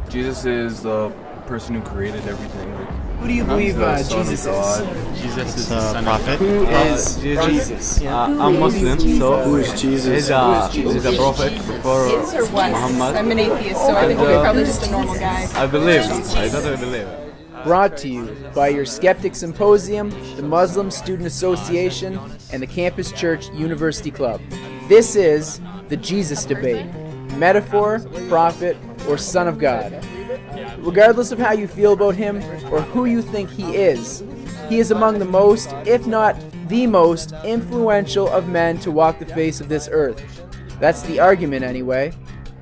Jesus is the person who created everything. Who do you believe Jesus is? Jesus is the son of God. Who is Jesus? I'm Muslim, so Who is Jesus? He's a prophet before Is or was? Muhammad. I'm an atheist, so I think he'll be probably just a normal guy. I believe. I totally believe. Brought to you by your Skeptic Symposium, the Muslim Student Association, and the Campus Church University Club. This is the Jesus Debate. Metaphor, prophet, or son of God. Regardless of how you feel about him or who you think he is among the most, if not the most, influential of men to walk the face of this earth. That's the argument anyway.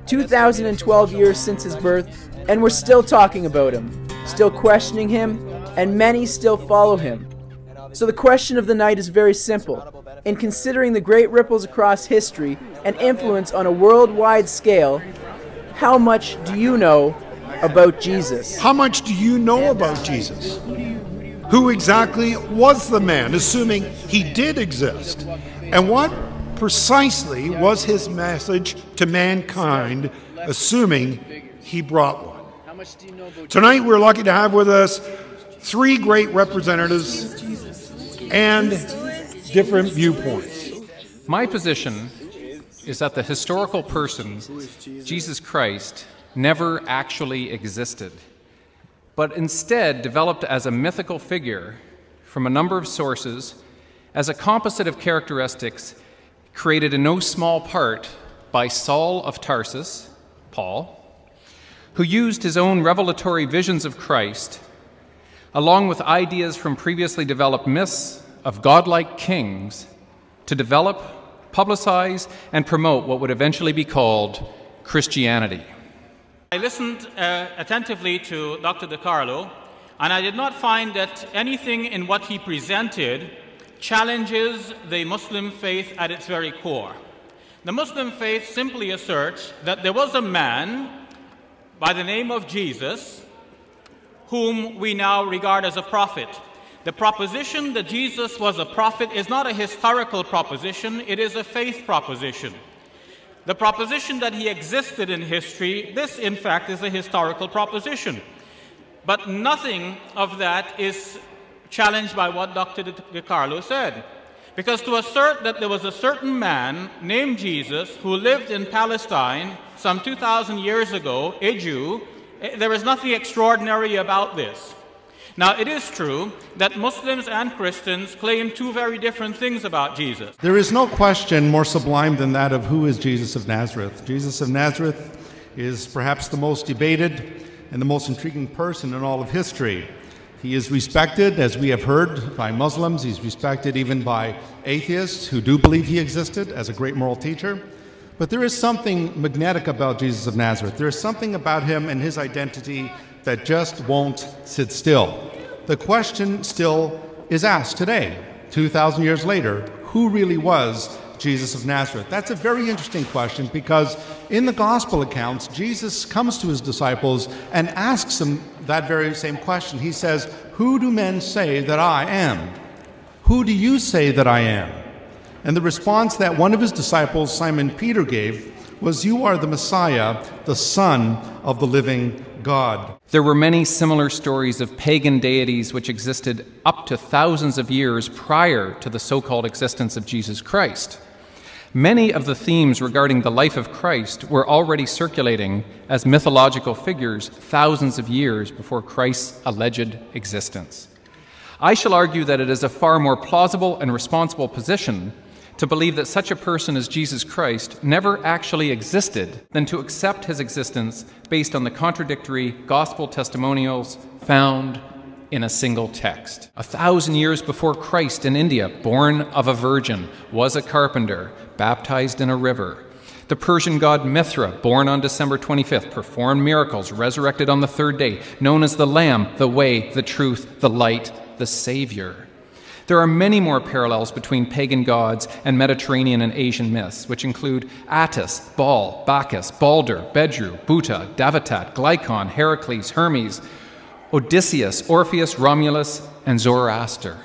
2012 years since his birth, and we're still talking about him, still questioning him, and many still follow him. So the question of the night is very simple. In considering the great ripples across history and influence on a worldwide scale, how much do you know about Jesus? How much do you know about Jesus? Who exactly was the man, assuming he did exist? And what precisely was his message to mankind, assuming he brought one? Tonight we're lucky to have with us three great representatives and different viewpoints. My position is that the historical person, Jesus Christ, never actually existed, but instead developed as a mythical figure from a number of sources as a composite of characteristics created in no small part by Saul of Tarsus, Paul, who used his own revelatory visions of Christ, along with ideas from previously developed myths of godlike kings, to develop, publicize, and promote what would eventually be called Christianity. I listened attentively to Dr. DiCarlo, and I did not find that anything in what he presented challenges the Muslim faith at its very core. The Muslim faith simply asserts that there was a man by the name of Jesus whom we now regard as a prophet. The proposition that Jesus was a prophet is not a historical proposition, it is a faith proposition. The proposition that he existed in history, this in fact is a historical proposition. But nothing of that is challenged by what Dr. DiCarlo said. Because to assert that there was a certain man named Jesus who lived in Palestine some 2,000 years ago, a Jew, there is nothing extraordinary about this. Now, it is true that Muslims and Christians claim two very different things about Jesus. There is no question more sublime than that of who is Jesus of Nazareth. Jesus of Nazareth is perhaps the most debated and the most intriguing person in all of history. He is respected, as we have heard, by Muslims. He's respected even by atheists who do believe he existed as a great moral teacher. But there is something magnetic about Jesus of Nazareth. There is something about him and his identity that just won't sit still. The question still is asked today, 2,000 years later, who really was Jesus of Nazareth? That's a very interesting question because in the gospel accounts, Jesus comes to his disciples and asks them that very same question. He says, "Who do men say that I am? Who do you say that I am?" And the response that one of his disciples, Simon Peter, gave was, "You are the Messiah, the Son of the living God." There were many similar stories of pagan deities which existed up to thousands of years prior to the so-called existence of Jesus Christ. Many of the themes regarding the life of Christ were already circulating as mythological figures thousands of years before Christ's alleged existence. I shall argue that it is a far more plausible and responsible position to believe that such a person as Jesus Christ never actually existed than to accept his existence based on the contradictory gospel testimonials found in a single text. 1,000 years before Christ in India, born of a virgin, was a carpenter, baptized in a river. The Persian god Mithra, born on December 25th, performed miracles, resurrected on the third day, known as the Lamb, the Way, the Truth, the Light, the Savior. There are many more parallels between pagan gods and Mediterranean and Asian myths, which include Attis, Baal, Bacchus, Balder, Bedru, Buta, Davatat, Glycon, Heracles, Hermes, Odysseus, Orpheus, Romulus, and Zoroaster.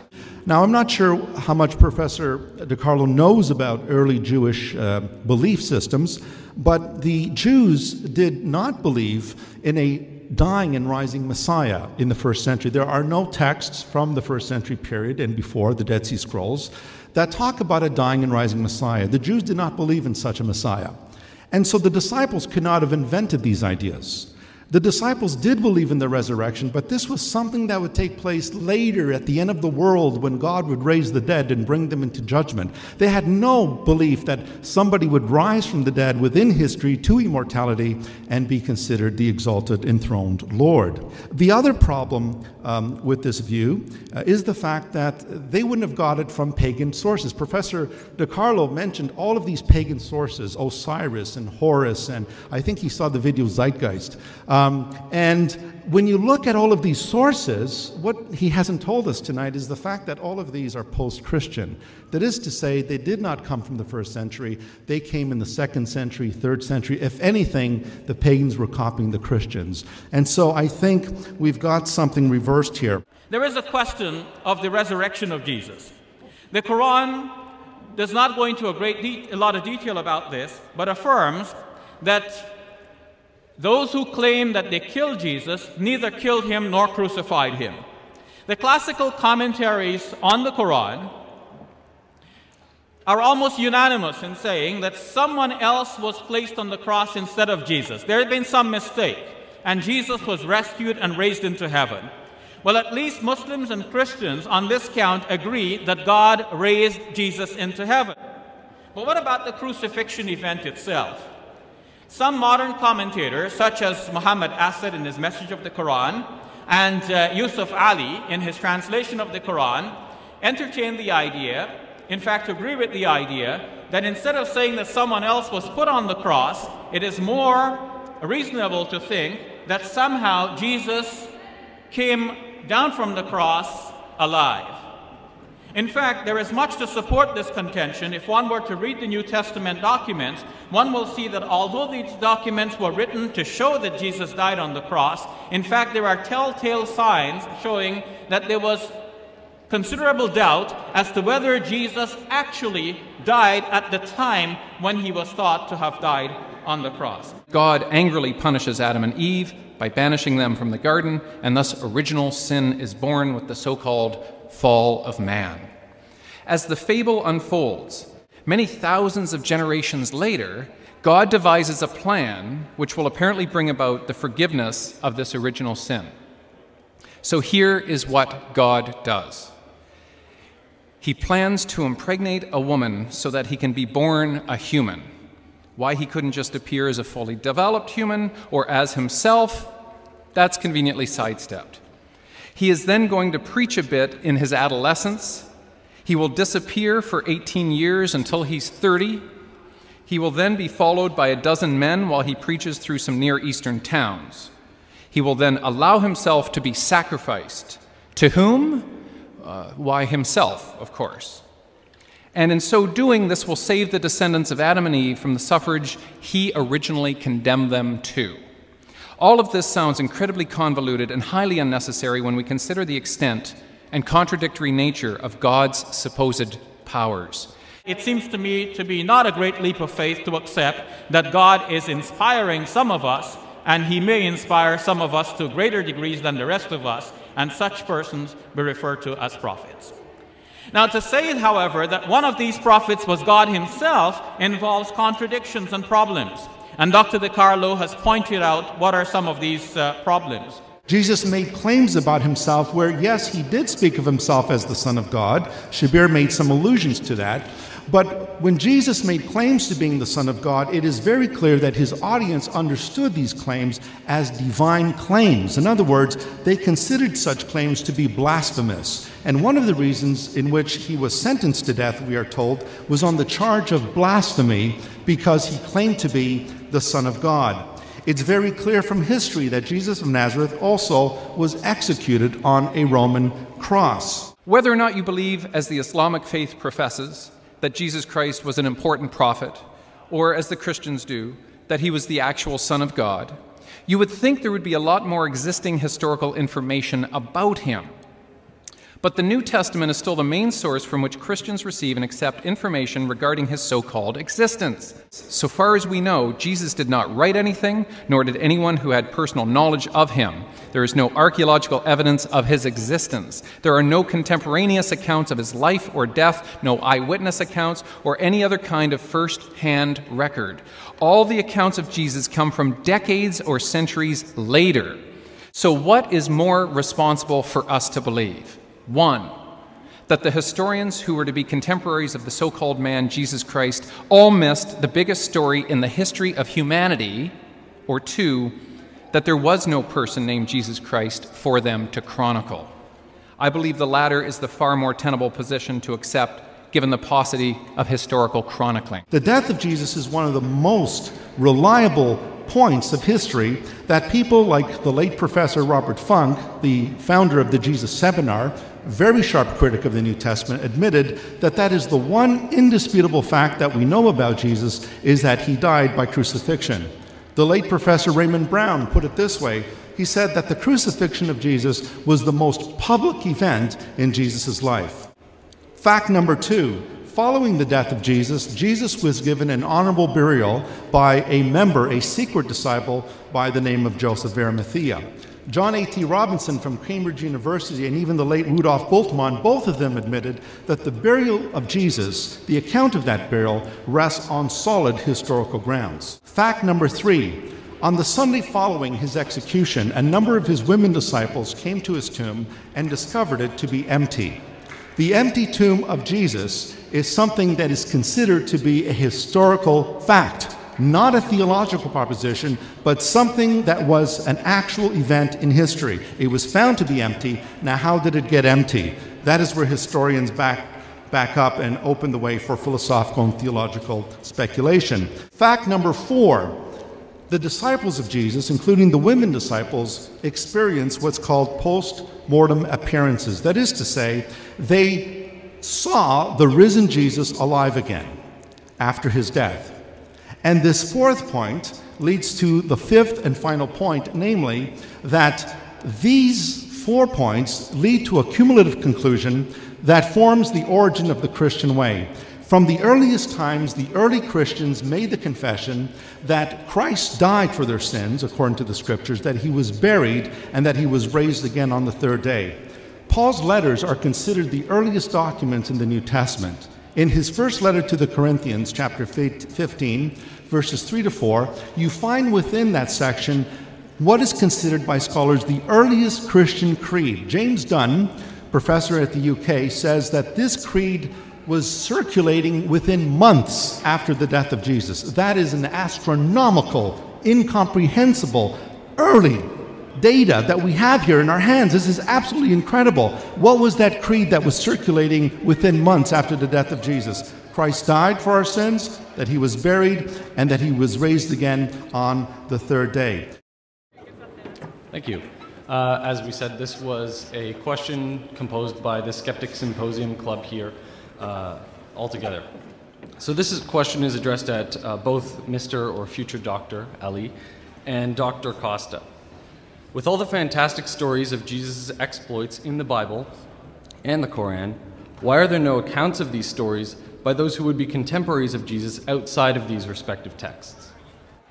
Now, I'm not sure how much Professor DiCarlo knows about early Jewish belief systems, but the Jews did not believe in a dying and rising Messiah in the first century. There are no texts from the first century period and before, the Dead Sea Scrolls, that talk about a dying and rising Messiah. The Jews did not believe in such a Messiah. And so the disciples could not have invented these ideas. The disciples did believe in the resurrection, but this was something that would take place later at the end of the world when God would raise the dead and bring them into judgment. They had no belief that somebody would rise from the dead within history to immortality and be considered the exalted, enthroned Lord. The other problem with this view is the fact that they wouldn't have got it from pagan sources. Professor DiCarlo mentioned all of these pagan sources, Osiris and Horus, and I think he saw the video Zeitgeist. And when you look at all of these sources, what he hasn't told us tonight is the fact that all of these are post-Christian. That is to say, they did not come from the first century. They came in the second century, third century. If anything, the pagans were copying the Christians. And so I think we've got something reversed here. There is a question of the resurrection of Jesus. The Quran does not go into a lot of detail about this, but affirms that those who claim that they killed Jesus neither killed him nor crucified him. The classical commentaries on the Quran are almost unanimous in saying that someone else was placed on the cross instead of Jesus. There had been some mistake, and Jesus was rescued and raised into heaven. Well, at least Muslims and Christians on this count agree that God raised Jesus into heaven. But what about the crucifixion event itself? Some modern commentators, such as Muhammad Asad in his Message of the Quran, and Yusuf Ali in his translation of the Quran, entertain the idea, in fact agree with the idea, that instead of saying that someone else was put on the cross, it is more reasonable to think that somehow Jesus came down from the cross alive. In fact, there is much to support this contention. If one were to read the New Testament documents, one will see that although these documents were written to show that Jesus died on the cross, in fact, there are telltale signs showing that there was considerable doubt as to whether Jesus actually died at the time when he was thought to have died on the cross. God angrily punishes Adam and Eve by banishing them from the garden, and thus original sin is born with the so-called fall of man. As the fable unfolds, many thousands of generations later, God devises a plan which will apparently bring about the forgiveness of this original sin. So here is what God does. He plans to impregnate a woman so that he can be born a human. Why he couldn't just appear as a fully developed human or as himself, that's conveniently sidestepped. He is then going to preach a bit in his adolescence. He will disappear for 18 years until he's 30. He will then be followed by a dozen men while he preaches through some Near Eastern towns. He will then allow himself to be sacrificed. To whom? Why, himself, of course. And in so doing, this will save the descendants of Adam and Eve from the suffrage he originally condemned them to. All of this sounds incredibly convoluted and highly unnecessary when we consider the extent and contradictory nature of God's supposed powers. It seems to me to be not a great leap of faith to accept that God is inspiring some of us, and he may inspire some of us to greater degrees than the rest of us, and such persons be referred to as prophets. Now, to say, however, that one of these prophets was God himself involves contradictions and problems. And Dr. DiCarlo has pointed out what are some of these problems. Jesus made claims about himself where, yes, he did speak of himself as the Son of God. Shabir made some allusions to that. But when Jesus made claims to being the Son of God, it is very clear that his audience understood these claims as divine claims. In other words, they considered such claims to be blasphemous. And one of the reasons in which he was sentenced to death, we are told, was on the charge of blasphemy because he claimed to be the Son of God. It's very clear from history that Jesus of Nazareth also was executed on a Roman cross. Whether or not you believe, as the Islamic faith professes, that Jesus Christ was an important prophet, or as the Christians do, that he was the actual Son of God, you would think there would be a lot more existing historical information about him. But the New Testament is still the main source from which Christians receive and accept information regarding his so-called existence. So far as we know, Jesus did not write anything, nor did anyone who had personal knowledge of him. There is no archaeological evidence of his existence. There are no contemporaneous accounts of his life or death, no eyewitness accounts, or any other kind of first-hand record. All the accounts of Jesus come from decades or centuries later. So what is more responsible for us to believe? 1, that the historians who were to be contemporaries of the so-called man Jesus Christ all missed the biggest story in the history of humanity, or 2, that there was no person named Jesus Christ for them to chronicle. I believe the latter is the far more tenable position to accept given the paucity of historical chronicling. The death of Jesus is one of the most reliable points of history that people like the late Professor Robert Funk, the founder of the Jesus Seminar, very sharp critic of the New Testament, admitted that that is the one indisputable fact that we know about Jesus, is that he died by crucifixion. The late Professor Raymond Brown put it this way. He said that the crucifixion of Jesus was the most public event in Jesus' life. Fact number 2, following the death of Jesus, Jesus was given an honorable burial by a member, a secret disciple by the name of Joseph of Arimathea. John A.T. Robinson from Cambridge University and even the late Rudolf Bultmann, both of them admitted that the burial of Jesus, the account of that burial, rests on solid historical grounds. Fact number 3, on the Sunday following his execution, a number of his women disciples came to his tomb and discovered it to be empty. The empty tomb of Jesus is something that is considered to be a historical fact. Not a theological proposition, but something that was an actual event in history. It was found to be empty. Now, how did it get empty? That is where historians back up and open the way for philosophical and theological speculation. Fact number 4, the disciples of Jesus, including the women disciples, experienced what's called post-mortem appearances. That is to say, they saw the risen Jesus alive again after his death. And this 4th point leads to the 5th and final point, namely that these 4 points lead to a cumulative conclusion that forms the origin of the Christian way. From the earliest times, the early Christians made the confession that Christ died for their sins, according to the Scriptures, that he was buried, and that he was raised again on the 3rd day. Paul's letters are considered the earliest documents in the New Testament. In his first letter to the Corinthians, chapter 15, verses 3 to 4, you find within that section what is considered by scholars the earliest Christian creed. James Dunn, professor at the UK, says that this creed was circulating within months after the death of Jesus. That is an astronomical, incomprehensible, early data that we have here in our hands. This is absolutely incredible. What was that creed that was circulating within months after the death of Jesus? Christ died for our sins, that he was buried, and that he was raised again on the 3rd day. Thank you. As we said, this was a question composed by the Skeptic Symposium Club here altogether. So this question is addressed at both Mr. or future Dr. Ali and Dr. Costa. With all the fantastic stories of Jesus' exploits in the Bible and the Quran, why are there no accounts of these stories by those who would be contemporaries of Jesus outside of these respective texts?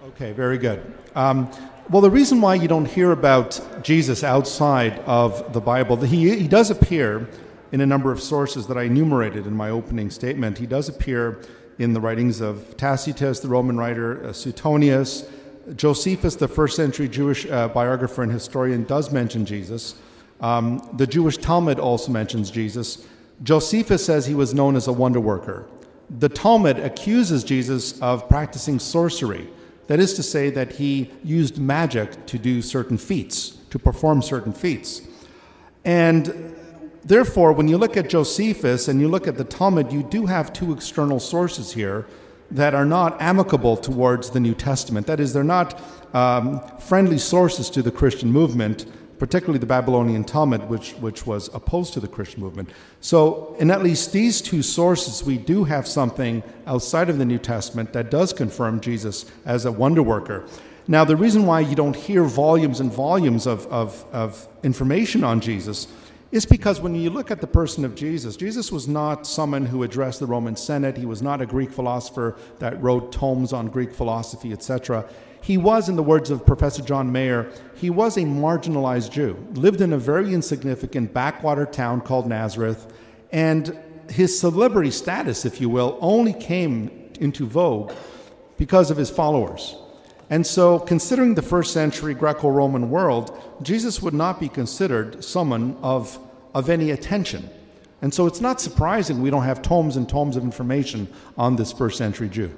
Okay, very good. Well, the reason why you don't hear about Jesus outside of the Bible, he does appear in a number of sources that I enumerated in my opening statement. He does appear in the writings of Tacitus, the Roman writer, Suetonius. Josephus, the first century Jewish biographer and historian, does mention Jesus. The Jewish Talmud also mentions Jesus. Josephus says he was known as a wonder worker. The Talmud accuses Jesus of practicing sorcery. That is to say that he used magic to do certain feats, to perform certain feats. And therefore, when you look at Josephus and you look at the Talmud, you do have 2 external sources here that are not amicable towards the New Testament. That is, they're not friendly sources to the Christian movement, particularly the Babylonian Talmud, which was opposed to the Christian movement. So in at least these 2 sources, we do have something outside of the New Testament that does confirm Jesus as a wonder worker. Now, the reason why you don't hear volumes and volumes of information on Jesus is because when you look at the person of Jesus, Jesus was not someone who addressed the Roman Senate. He was not a Greek philosopher that wrote tomes on Greek philosophy, etc. He was, in the words of Professor John Mayer, he was a marginalized Jew, lived in a very insignificant backwater town called Nazareth, and his celebrity status, if you will, only came into vogue because of his followers. And so, considering the first century Greco-Roman world, Jesus would not be considered someone of any attention. And so it's not surprising we don't have tomes and tomes of information on this first century Jew.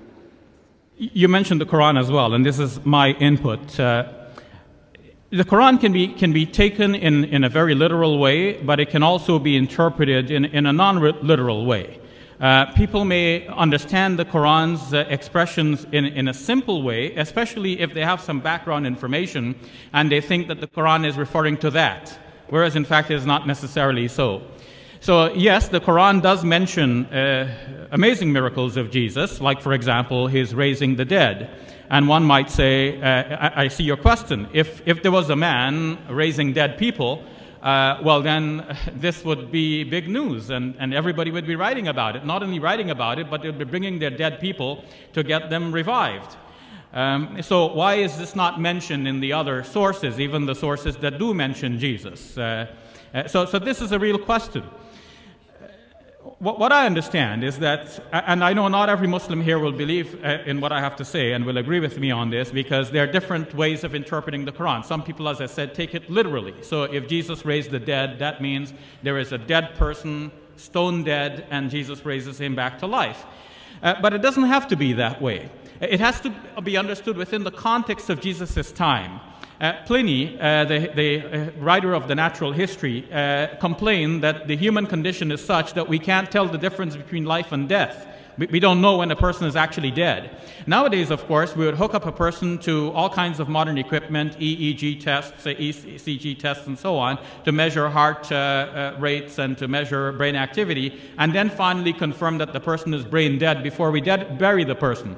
You mentioned the Quran as well, and this is my input. The Quran can be taken in a very literal way, but it can also be interpreted in a non-literal way. People may understand the Quran's expressions in a simple way, especially if they have some background information and they think that the Quran is referring to that, whereas in fact it is not necessarily so. So yes, the Quran does mention amazing miracles of Jesus, like for example his raising the dead. And one might say, I see your question, if there was a man raising dead people, well then this would be big news and everybody would be writing about it. Not only writing about it, but they'd be bringing their dead people to get them revived. So why is this not mentioned in the other sources, even the sources that do mention Jesus? So this is a real question. What I understand is that, and I know not every Muslim here will believe in what I have to say and will agree with me on this, because there are different ways of interpreting the Quran. Some people, as I said, take it literally. So if Jesus raised the dead, that means there is a dead person, stone dead, and Jesus raises him back to life. But it doesn't have to be that way. It has to be understood within the context of Jesus' time. Pliny, the writer of the natural history, complained that the human condition is such that we can't tell the difference between life and death. We don't know when a person is actually dead. Nowadays, of course, we would hook up a person to all kinds of modern equipment, EEG tests, ECG tests, and so on, to measure heart rates and to measure brain activity, and then finally confirm that the person is brain dead before we bury the person.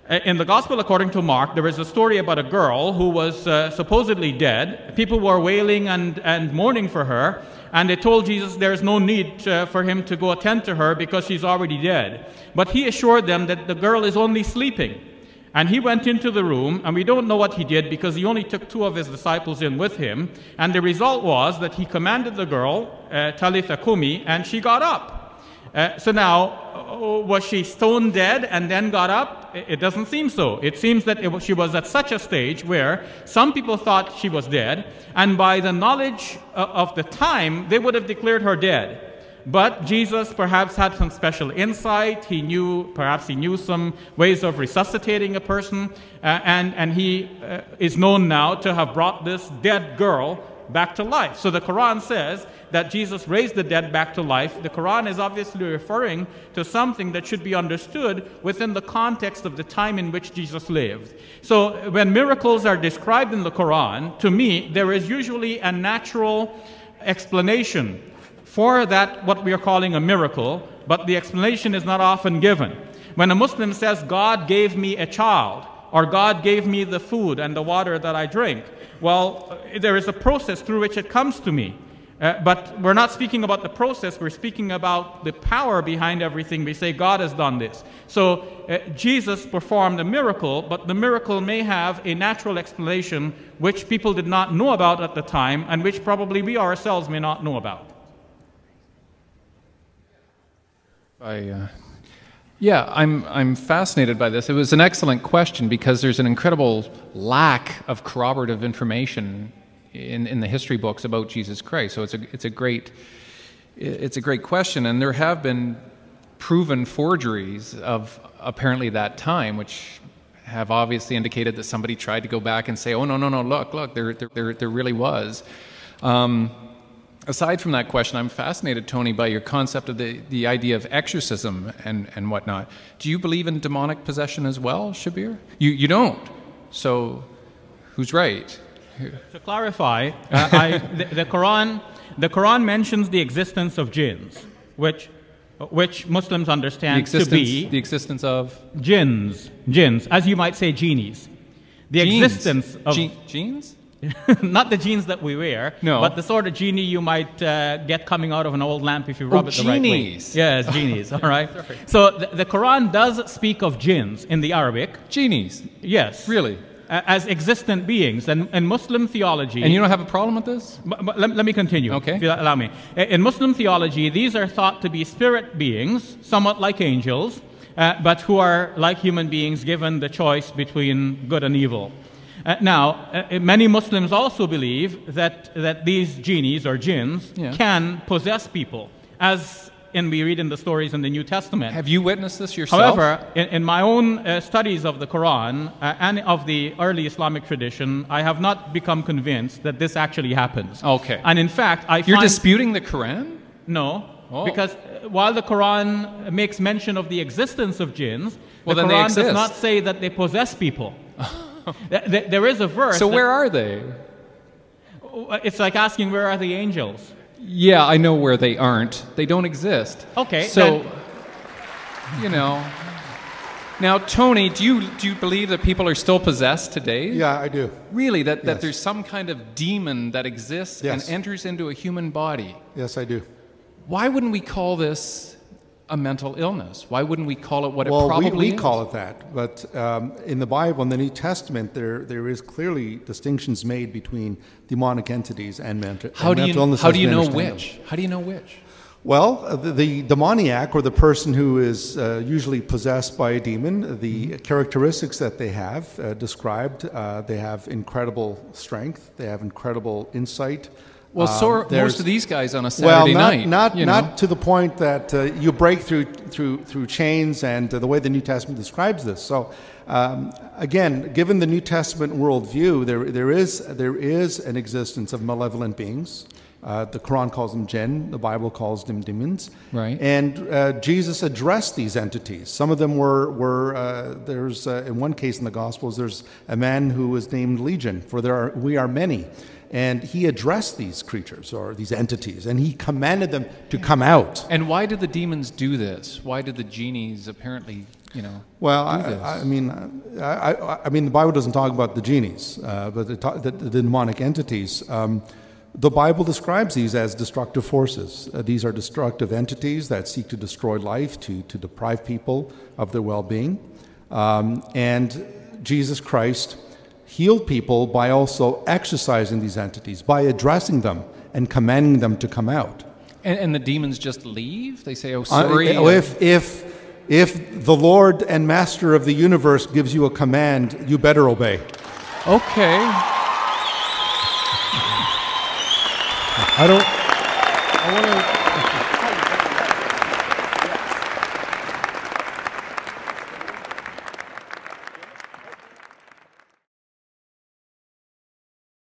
In the Gospel according to Mark, there is a story about a girl who was supposedly dead. People were wailing and mourning for her, and they told Jesus there's no need for him to go attend to her because she's already dead. But he assured them that the girl is only sleeping. And he went into the room, and we don't know what he did because he only took 2 of his disciples in with him. And the result was that he commanded the girl, Talitha Kumi, and she got up. So now, was she stone dead and then got up? It doesn't seem so. It seems that she was at such a stage where some people thought she was dead, and by the knowledge of the time, they would have declared her dead. But Jesus perhaps had some special insight. Perhaps he knew some ways of resuscitating a person, and he is known now to have brought this dead girl back to life. So the Quran says that Jesus raised the dead back to life. The Quran is obviously referring to something that should be understood within the context of the time in which Jesus lived. So when miracles are described in the Quran, to me, there is usually a natural explanation for that, what we are calling a miracle, but the explanation is not often given. When a Muslim says, God gave me a child, or God gave me the food and the water that I drink, well, there is a process through which it comes to me. But we're not speaking about the process, we're speaking about the power behind everything. We say God has done this. So Jesus performed a miracle, but the miracle may have a natural explanation which people did not know about at the time, and which probably we ourselves may not know about. Yeah, I'm fascinated by this. It was an excellent question because there's an incredible lack of corroborative information in the history books about Jesus Christ. So it's a great question, and there have been proven forgeries of apparently that time, which have obviously indicated that somebody tried to go back and say, oh no, look, there really was. Aside from that question, I'm fascinated, Tony, by your concept of the idea of exorcism and whatnot. Do you believe in demonic possession as well, Shabir? You don't. So who's right? To clarify, the Quran mentions the existence of jinns, which Muslims understand to be the existence of jinns, as you might say, genies. The genes. Existence of genes. Not the jeans that we wear, No. but the sort of genie you might get coming out of an old lamp if you rub it the right way. Genies. Yes, genies, all right? So the Quran does speak of jinns in the Arabic. Genies. Yes. Really? As existent beings. And Muslim theology... And you don't have a problem with this? But let me continue, Okay. if you allow me. In Muslim theology, these are thought to be spirit beings, somewhat like angels, but who are, like human beings, given the choice between good and evil. Now, many Muslims also believe that these genies or jinns can possess people, as we read in the stories in the New Testament. Have you witnessed this yourself? However, in my own studies of the Quran and of the early Islamic tradition, I have not become convinced that this actually happens. Okay. And in fact, You're disputing the Quran? No, Oh. because while the Quran makes mention of the existence of jinns, Well, the then they Quran does exist. not say that they possess people. There is a verse. So where are they? It's like asking, where are the angels? Yeah, I know where they aren't. They don't exist. Okay. So, you know. Now, Tony, do you believe that people are still possessed today? Yeah, I do. Really? That Yes. there's some kind of demon that exists Yes. and enters into a human body? Yes, I do. Why wouldn't we call this a mental illness? Why wouldn't we call it what it Well, probably we is? call it that, but in the Bible, in the New Testament, there is clearly distinctions made between demonic entities and mental illnesses. How do you as we know understand them. which? How do you know which? Well, the demoniac, or the person who is usually possessed by a demon, the characteristics that they have described, they have incredible strength, they have incredible insight. Well, so are There's- most of these guys on a Saturday night. Not to the point that you break through chains and the way the New Testament describes this. So, again, given the New Testament worldview, there is an existence of malevolent beings. The Quran calls them jinn. The Bible calls them demons. Right. And Jesus addressed these entities. Some of them were there's in one case in the Gospels, there's a man who was named Legion, for we are many. And he addressed these creatures or these entities, and he commanded them to come out. And why did the demons do this? Why did the genies apparently, Well, do this? I mean, the Bible doesn't talk about the genies, but the demonic entities. The Bible describes these as destructive forces. These are destructive entities that seek to destroy life, to deprive people of their well-being. And Jesus Christ healed people by also exorcising these entities, by addressing them and commanding them to come out. And the demons just leave? They say, "Oh, sorry." If the Lord and Master of the universe gives you a command, you better obey. Okay. I want to